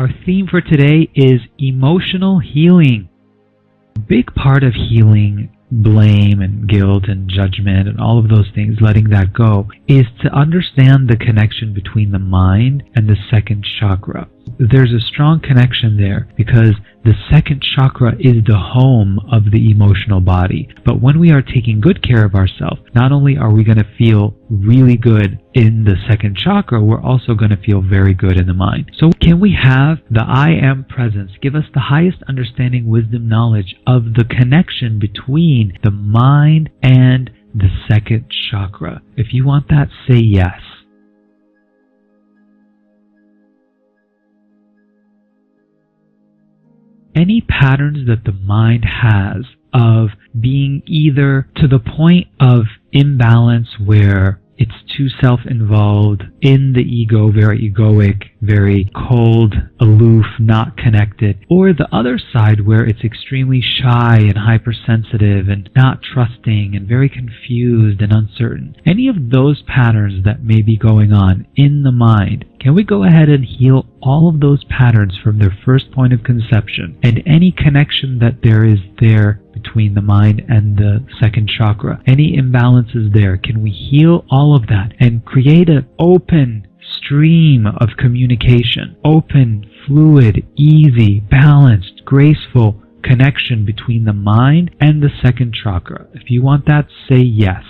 Our theme for today is emotional healing. A big part of healing blame and guilt and judgment and all of those things, letting that go, is to understand the connection between the mind and the second chakra. There's a strong connection there because the second chakra is the home of the emotional body. But when we are taking good care of ourselves, not only are we going to feel really good in the second chakra, we're also going to feel very good in the mind. So can we have the I Am presence give us the highest understanding, wisdom, knowledge of the connection between the mind and the second chakra? If you want that, say yes. Any patterns that the mind has of being either to the point of imbalance where it's too self-involved, in the ego, very egoic, very cold, aloof, not connected, or the other side where it's extremely shy and hypersensitive and not trusting and very confused and uncertain. Any of those patterns that may be going on in the mind, can we go ahead and heal all of those patterns from their first point of conception and any connection that there is there between the mind and the second chakra? Any imbalances there, can we heal all of that and create an open stream of communication, open, fluid, easy, balanced, graceful connection between the mind and the second chakra? If you want that, say yes.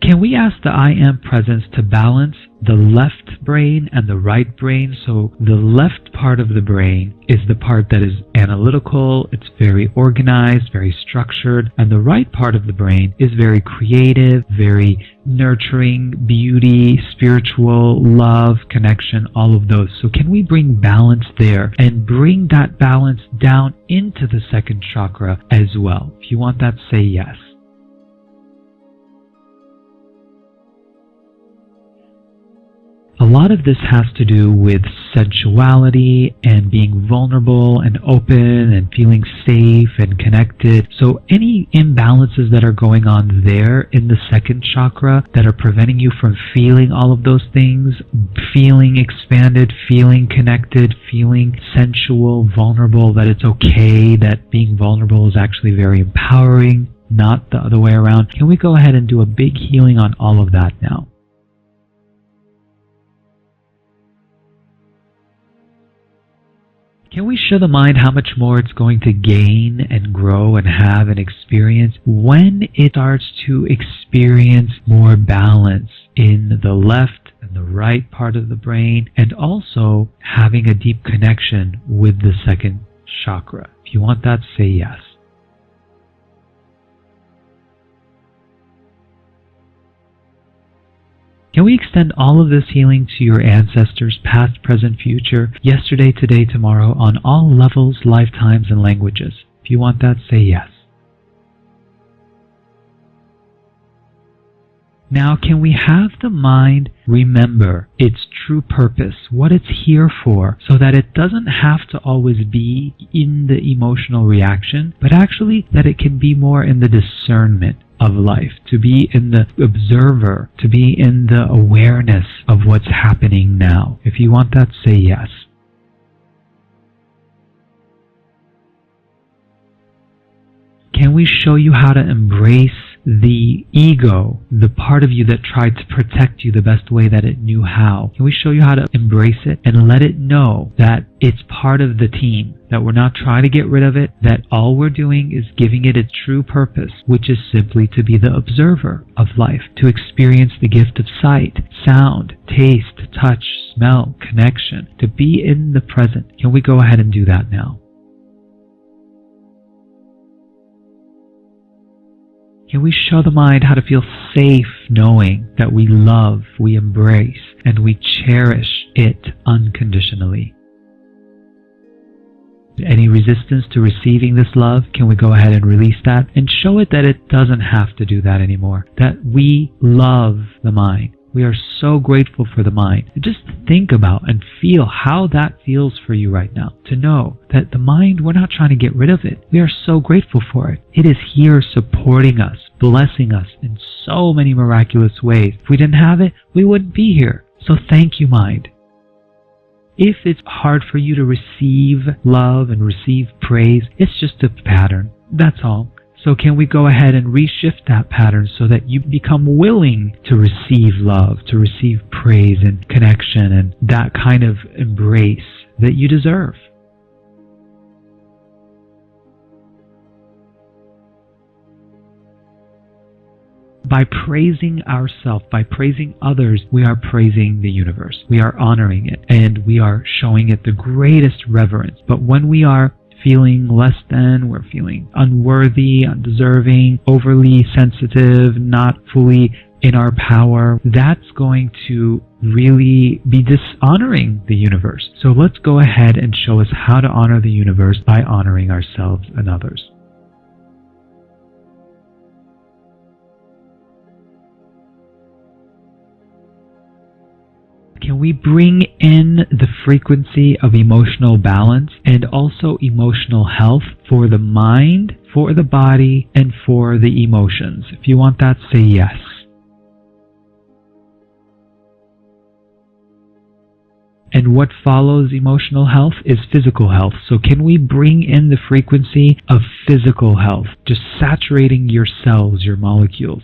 Can we ask the I Am presence to balance the left brain and the right brain? So the left part of the brain is the part that is analytical, it's very organized, very structured, and the right part of the brain is very creative, very nurturing, beauty, spiritual, love, connection, all of those. So can we bring balance there and bring that balance down into the second chakra as well? If you want that, say yes. A lot of this has to do with sensuality and being vulnerable and open and feeling safe and connected. So any imbalances that are going on there in the second chakra that are preventing you from feeling all of those things, feeling expanded, feeling connected, feeling sensual, vulnerable, that it's okay, that being vulnerable is actually very empowering, not the other way around. Can we go ahead and do a big healing on all of that now? Can we show the mind how much more it's going to gain and grow and have and experience when it starts to experience more balance in the left and the right part of the brain, and also having a deep connection with the second chakra? If you want that, say yes. Can we extend all of this healing to your ancestors, past, present, future, yesterday, today, tomorrow, on all levels, lifetimes, and languages? If you want that, say yes. Now, can we have the mind remember its true purpose, what it's here for, so that it doesn't have to always be in the emotional reaction, but actually that it can be more in the discernment of life, to be in the observer, to be in the awareness of what's happening now? If you want that, say yes. Can we show you how to embrace the ego, the part of you that tried to protect you the best way that it knew how? Can we show you how to embrace it and let it know that it's part of the team, that we're not trying to get rid of it, that all we're doing is giving it its true purpose, which is simply to be the observer of life, to experience the gift of sight, sound, taste, touch, smell, connection, to be in the present? Can we go ahead and do that now? Can we show the mind how to feel safe knowing that we love, we embrace, and we cherish it unconditionally? Any resistance to receiving this love, can we go ahead and release that and show it that it doesn't have to do that anymore? That we love the mind. We are so grateful for the mind. And just think about and feel how that feels for you right now. To know that the mind, we're not trying to get rid of it. We are so grateful for it. It is here supporting us, blessing us in so many miraculous ways. If we didn't have it, we wouldn't be here. So thank you, mind. If it's hard for you to receive love and receive praise, it's just a pattern. That's all. So can we go ahead and reshift that pattern so that you become willing to receive love, to receive praise and connection and that kind of embrace that you deserve? By praising ourselves, by praising others, we are praising the universe. We are honoring it, and we are showing it the greatest reverence. But when we are feeling less than, we're feeling unworthy, undeserving, overly sensitive, not fully in our power, that's going to really be dishonoring the universe. So let's go ahead and show us how to honor the universe by honoring ourselves and others. Can we bring in the frequency of emotional balance and also emotional health for the mind, for the body, and for the emotions? If you want that, say yes. And what follows emotional health is physical health. So can we bring in the frequency of physical health, just saturating your cells, your molecules?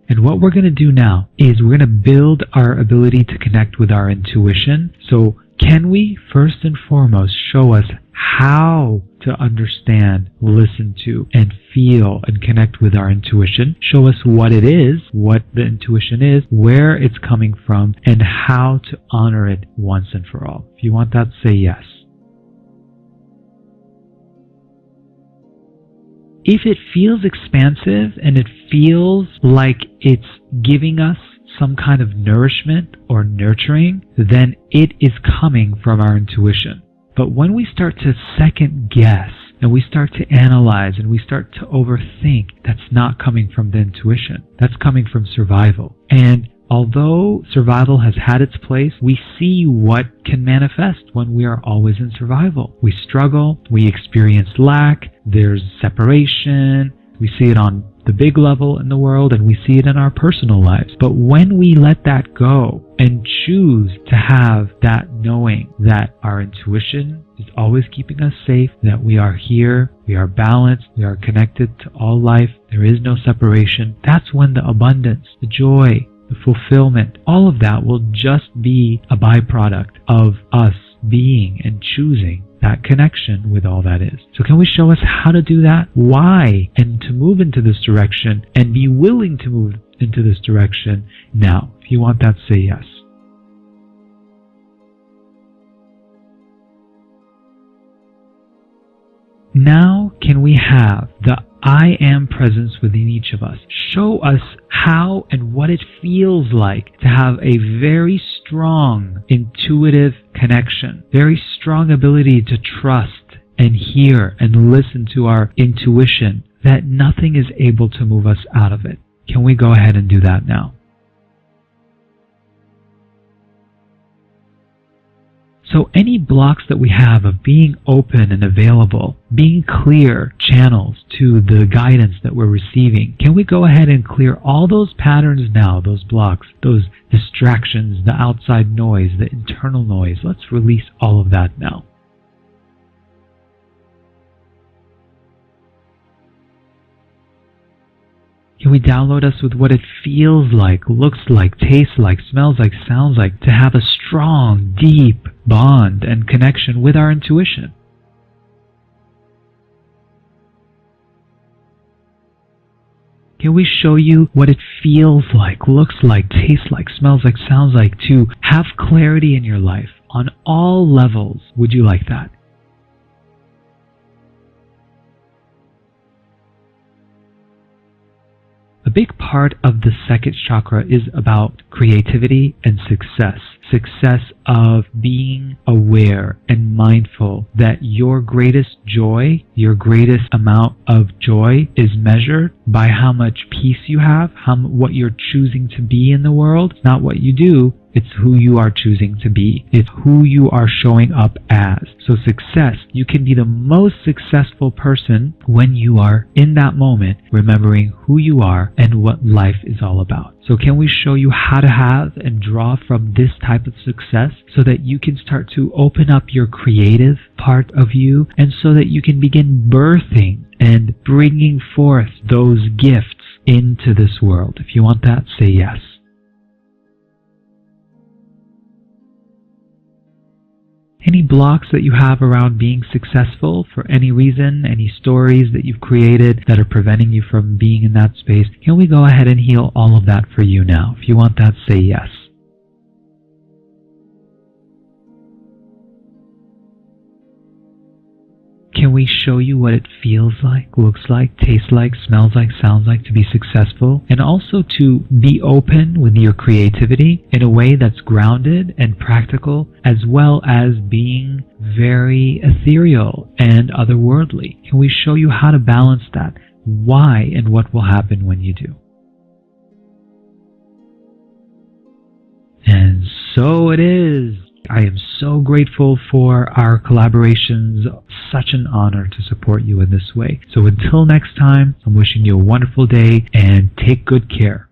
And what we're going to do now is we're going to build our ability to connect with our intuition. So can we, first and foremost, show us how to understand, listen to, and feel and connect with our intuition? Show us what it is, what the intuition is, where it's coming from, and how to honor it once and for all. If you want that, say yes. If it feels expansive and it feels like it's giving us some kind of nourishment or nurturing, then it is coming from our intuition. But when we start to second guess and we start to analyze and we start to overthink, that's not coming from the intuition. That's coming from survival. And although survival has had its place, we see what can manifest when we are always in survival. We struggle, we experience lack, there's separation, we see it on the big level in the world, and we see it in our personal lives. But when we let that go and choose to have that knowing that our intuition is always keeping us safe, that we are here, we are balanced, we are connected to all life, there is no separation, that's when the abundance, the joy, the fulfillment, all of that will just be a byproduct of us being and choosing that connection with all that is. So can we show us how to do that? Why? And to move into this direction and be willing to move into this direction now. If you want that, say yes. Now can we have the I am presence within each of us? Show us how and what it feels like to have a very strong intuitive connection, very strong ability to trust and hear and listen to our intuition, that nothing is able to move us out of it. Can we go ahead and do that now? So any blocks that we have of being open and available, being clear channels to the guidance that we're receiving, can we go ahead and clear all those patterns now, those blocks, those distractions, the outside noise, the internal noise? Let's release all of that now. Can we download us with what it feels like, looks like, tastes like, smells like, sounds like, to have a strong, deep bond and connection with our intuition? Can we show you what it feels like, looks like, tastes like, smells like, sounds like, to have clarity in your life on all levels? Would you like that? A big part of the second chakra is about creativity and success. Success of being aware and mindful that your greatest joy, your greatest amount of joy is measured by how much peace you have, what you're choosing to be in the world. It's not what you do, It's who you are choosing to be. It's who you are showing up as. So success, you can be the most successful person when you are in that moment remembering who you are and what life is all about. So can we show you how to have and draw from this type of success so that you can start to open up your creative part of you, and so that you can begin birthing and bringing forth those gifts into this world? If you want that, say yes. Any blocks that you have around being successful for any reason, any stories that you've created that are preventing you from being in that space, can we go ahead and heal all of that for you now? If you want that, say yes. Can we show you what it feels like, looks like, tastes like, smells like, sounds like to be successful? And also to be open with your creativity in a way that's grounded and practical, as well as being very ethereal and otherworldly. Can we show you how to balance that? Why and what will happen when you do? And so it is. I am so grateful for our collaborations. Such an honor to support you in this way. So until next time, I'm wishing you a wonderful day and take good care.